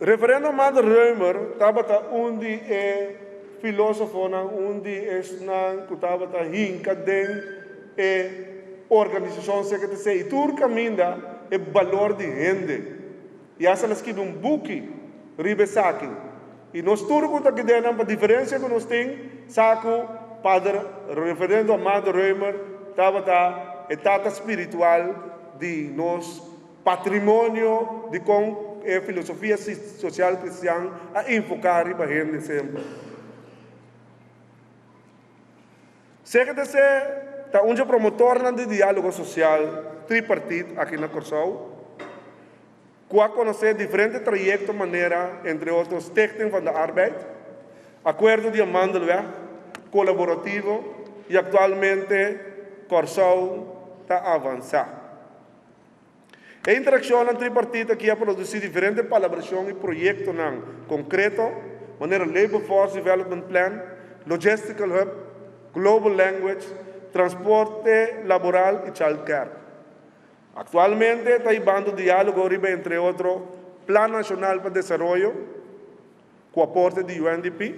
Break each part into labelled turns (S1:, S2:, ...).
S1: Referendo Amado Reumer, tabata undi e filósofo na undi es na kutabata hinka den e organização que se e tur caminda e valor de rende. E essa las que um buki ribe saki. E nós tur kuta que dena a diferença que nós tem saco padre referendo Amado Reumer tabata etapa espiritual de nós patrimônio de com a filosofia social cristã a enfocar e barrer sempre. Secretaria está um promotor de diálogo social tripartite aqui na Corsau, que a conhecer diferentes trajectos maneira, entre outros, Stichting van de Arbeid, acordo de Amandelweg, colaborativo e atualmente Corsau está avançando. A interação entre tripartite que a produzir diferentes colaborações e projetos concreto, maneira Labor Force Development Plan, Logistical Hub, Global Language, Transporte Laboral e Childcare. Atualmente está llevando diálogo entre outros, Plan Nacional para Desarrollo, com aporte de UNDP,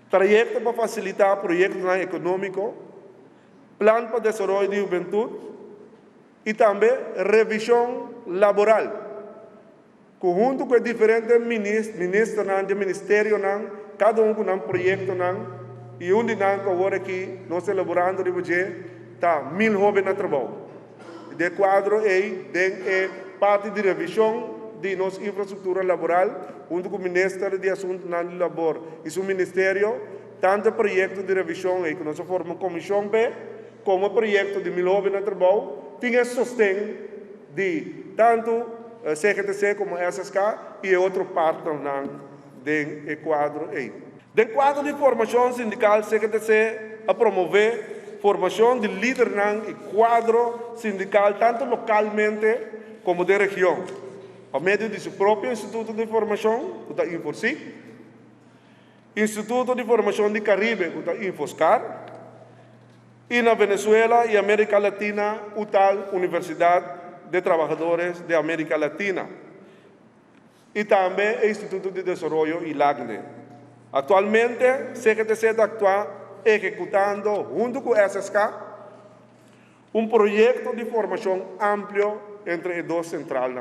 S1: projeto para facilitar projetos econômicos, Plan para Desarrollo de Juventude, e também revisão laboral, conjunto com diferentes ministros do ministério, cada um com um projeto, e onde agora aqui nós elaborando de budget, está 1000 jovens na trabalho. De quadro é parte de revisão de nossa infraestrutura laboral, junto com o Ministério de Assuntos do Labor e seu ministério, tanto projeto de revisão que nós formamos comissão B, como projeto de 1000 jovens na trabalho, tinha sustento de tanto CGTC como SSK e outro parte do quadro aí. Do quadro de formação sindical, CGTC a promover formação de líderes e quadro sindical, tanto localmente como de região, por meio de seu próprio Instituto de Formação, que está InfoSIC, Instituto de Formação de Caribe, que está InfoSCAR, e na Venezuela e América Latina, UTAL, Universidade de Trabalhadores de América Latina. E também o Instituto de Desenvolvimento e LACNE. Atualmente, CGTC está executando, junto com o SSK, um projeto de formação amplo entre as duas centrais.